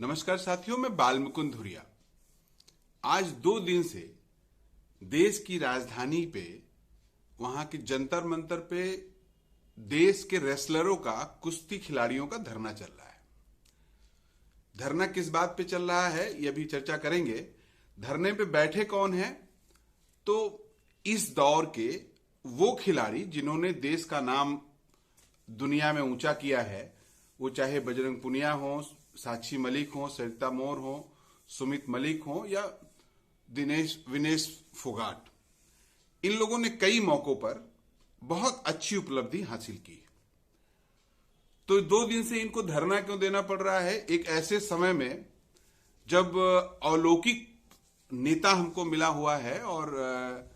नमस्कार साथियों, मैं बाल मुकुंद धुरिया। आज 2 दिन से देश की राजधानी पे, वहां के जंतर मंतर पे देश के रेसलरों का, कुश्ती खिलाड़ियों का धरना चल रहा है। धरना किस बात पे चल रहा है यह भी चर्चा करेंगे। धरने पे बैठे कौन हैं? तो इस दौर के वो खिलाड़ी जिन्होंने देश का नाम दुनिया में ऊंचा किया है, वो चाहे बजरंग पुनिया हो, साक्षी मलिक हो, सरिता मोर हो, सुमित मलिक हो या विनेश फोगाट। इन लोगों ने कई मौकों पर बहुत अच्छी उपलब्धि हासिल की। तो 2 दिन से इनको धरना क्यों देना पड़ रहा है? एक ऐसे समय में जब अलौकिक नेता हमको मिला हुआ है और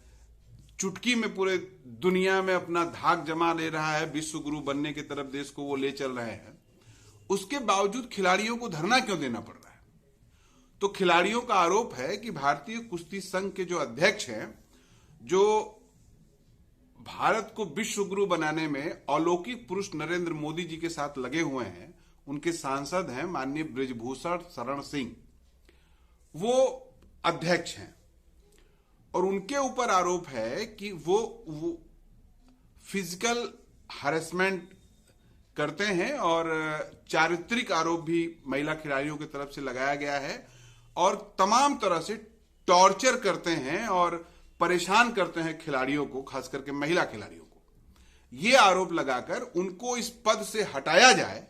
चुटकी में पूरे दुनिया में अपना धाक जमा ले रहा है, विश्व गुरु बनने की तरफ देश को वो ले चल रहे हैं। उसके बावजूद खिलाड़ियों को धरना क्यों देना पड़ रहा है? तो खिलाड़ियों का आरोप है कि भारतीय कुश्ती संघ के जो अध्यक्ष हैं, जो भारत को विश्व गुरु बनाने में अलौकिक पुरुष नरेंद्र मोदी जी के साथ लगे हुए हैं, उनके सांसद हैं माननीय बृजभूषण शरण सिंह, वो अध्यक्ष हैं। और उनके ऊपर आरोप है कि वो फिजिकल हैरेसमेंट करते हैं और चारित्रिक आरोप भी महिला खिलाड़ियों की तरफ से लगाया गया है और तमाम तरह से टॉर्चर करते हैं और परेशान करते हैं खिलाड़ियों को, खास करके महिला खिलाड़ियों को। ये आरोप लगाकर उनको इस पद से हटाया जाए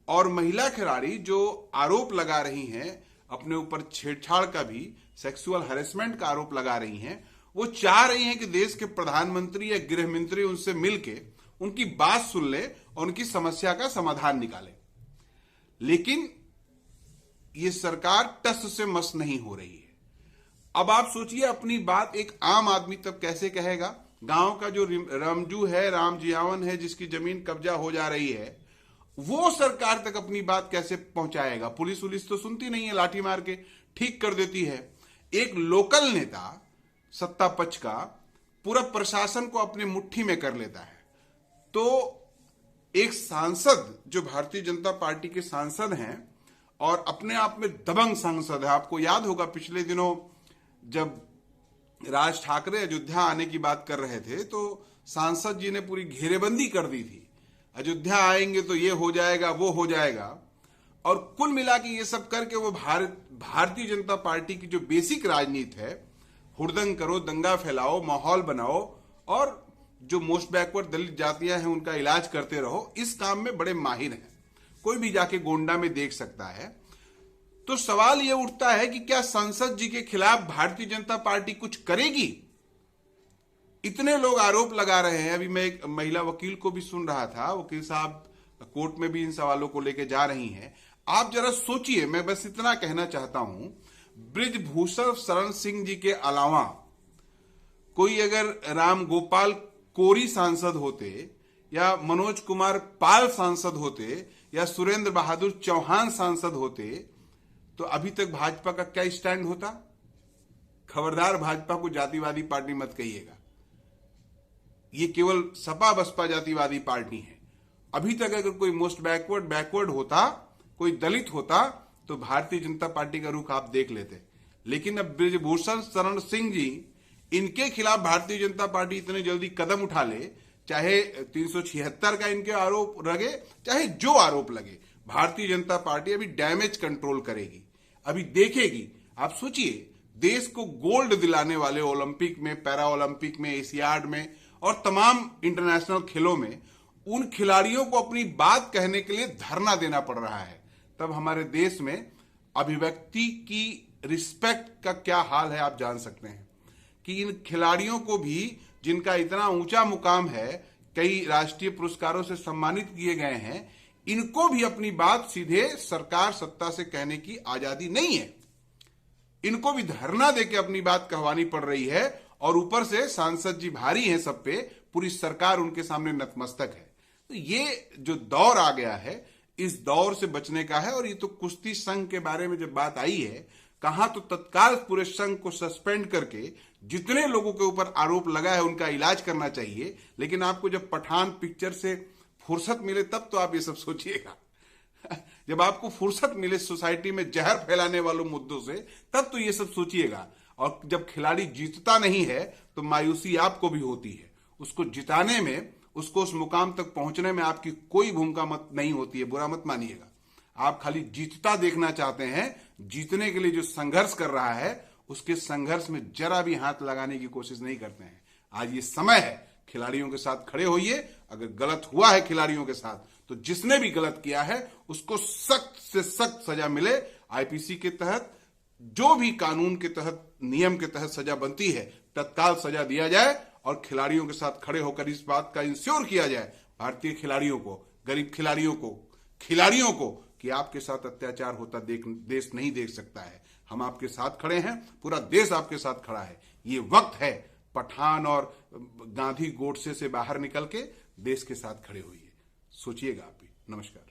और महिला खिलाड़ी जो आरोप लगा रही हैं, अपने ऊपर छेड़छाड़ का भी, सेक्सुअल हैरेसमेंट का आरोप लगा रही हैं, वो चाह रही हैं कि देश के प्रधानमंत्री या गृह मंत्री उनसे मिलके उनकी बात सुन ले और उनकी समस्या का समाधान निकाले। लेकिन ये सरकार टस से मस नहीं हो रही है। अब आप सोचिए, अपनी बात एक आम आदमी तब कैसे कहेगा? गांव का जो रामजू है, राम जियावन है, जिसकी जमीन कब्जा हो जा रही है, वो सरकार तक अपनी बात कैसे पहुंचाएगा? पुलिस उलिस तो सुनती नहीं है, लाठी मार के ठीक कर देती है। एक लोकल नेता सत्ता पक्ष का पूरा प्रशासन को अपने मुट्ठी में कर लेता है। तो एक सांसद जो भारतीय जनता पार्टी के सांसद हैं और अपने आप में दबंग सांसद है, आपको याद होगा पिछले दिनों जब राज ठाकरे अयोध्या आने की बात कर रहे थे तो सांसद जी ने पूरी घेरेबंदी कर दी थी, अयोध्या आएंगे तो ये हो जाएगा, वो हो जाएगा। और कुल मिला के ये सब करके वो भारतीय जनता पार्टी की जो बेसिक राजनीति है, हुड़दंग करो, दंगा फैलाओ, माहौल बनाओ और जो मोस्ट बैकवर्ड दलित जातियां हैं उनका इलाज करते रहो, इस काम में बड़े माहिर हैं। कोई भी जाके गोंडा में देख सकता है। तो सवाल यह उठता है कि क्या संसद जी के खिलाफ भारतीय जनता पार्टी कुछ करेगी? इतने लोग आरोप लगा रहे हैं। अभी मैं एक महिला वकील को भी सुन रहा था, वकील साहब कोर्ट में भी इन सवालों को लेकर जा रही हैं। आप जरा सोचिए, मैं बस इतना कहना चाहता हूं, बृजभूषण शरण सिंह जी के अलावा कोई अगर राम गोपाल कोरी सांसद होते या मनोज कुमार पाल सांसद होते या सुरेंद्र बहादुर चौहान सांसद होते तो अभी तक भाजपा का क्या स्टैंड होता? खबरदार, भाजपा को जातिवादी पार्टी मत कहिएगा। ये केवल सपा बसपा जातिवादी पार्टी है। अभी तक अगर कोई मोस्ट बैकवर्ड होता, कोई दलित होता, तो भारतीय जनता पार्टी का रुख आप देख लेते। लेकिन अब बृजभूषण शरण सिंह जी, इनके खिलाफ भारतीय जनता पार्टी इतने जल्दी कदम उठा ले, चाहे 376 का इनके आरोप लगे, चाहे जो आरोप लगे, भारतीय जनता पार्टी अभी डैमेज कंट्रोल करेगी, अभी देखेगी। आप सोचिए, देश को गोल्ड दिलाने वाले ओलंपिक में, पैरा ओलंपिक में, एशियाड में और तमाम इंटरनेशनल खेलों में उन खिलाड़ियों को अपनी बात कहने के लिए धरना देना पड़ रहा है। तब हमारे देश में अभिव्यक्ति की रिस्पेक्ट का क्या हाल है आप जान सकते हैं कि इन खिलाड़ियों को भी, जिनका इतना ऊंचा मुकाम है, कई राष्ट्रीय पुरस्कारों से सम्मानित किए गए हैं, इनको भी अपनी बात सीधे सरकार सत्ता से कहने की आजादी नहीं है। इनको भी धरना देके अपनी बात कहवानी पड़ रही है और ऊपर से सांसद जी भारी हैं सब पे, पूरी सरकार उनके सामने नतमस्तक है। तो ये जो दौर आ गया है, इस दौर से बचने का है। और ये तो कुश्ती संघ के बारे में जब बात आई है, कहा तो तत्काल पूरे संघ को सस्पेंड करके जितने लोगों के ऊपर आरोप लगा है उनका इलाज करना चाहिए। लेकिन आपको जब पठान पिक्चर से फुर्सत मिले तब तो आप ये सब सोचिएगा। जब आपको फुर्सत मिले सोसाइटी में जहर फैलाने वालों मुद्दों से, तब तो ये सब सोचिएगा। और जब खिलाड़ी जीतता नहीं है तो मायूसी आपको भी होती है। उसको जिताने में, उसको उस मुकाम तक पहुंचने में आपकी कोई भूमिका मत नहीं होती है, बुरा मत मानिएगा। आप खाली जीतता देखना चाहते हैं। जीतने के लिए जो संघर्ष कर रहा है उसके संघर्ष में जरा भी हाथ लगाने की कोशिश नहीं करते हैं। आज ये समय है, खिलाड़ियों के साथ खड़े होइए। अगर गलत हुआ है खिलाड़ियों के साथ, तो जिसने भी गलत किया है उसको सख्त से सख्त सजा मिले। आईपीसी के तहत, जो भी कानून के तहत, नियम के तहत सजा बनती है, तत्काल सजा दिया जाए और खिलाड़ियों के साथ खड़े होकर इस बात का इंश्योर किया जाए, भारतीय खिलाड़ियों को, गरीब खिलाड़ियों को कि आपके साथ अत्याचार होता देश नहीं देख सकता है। हम आपके साथ खड़े हैं, पूरा देश आपके साथ खड़ा है। ये वक्त है पठान और गांधी गोडसे से बाहर निकल के देश के साथ खड़े होइए। सोचिएगा आप भी। नमस्कार।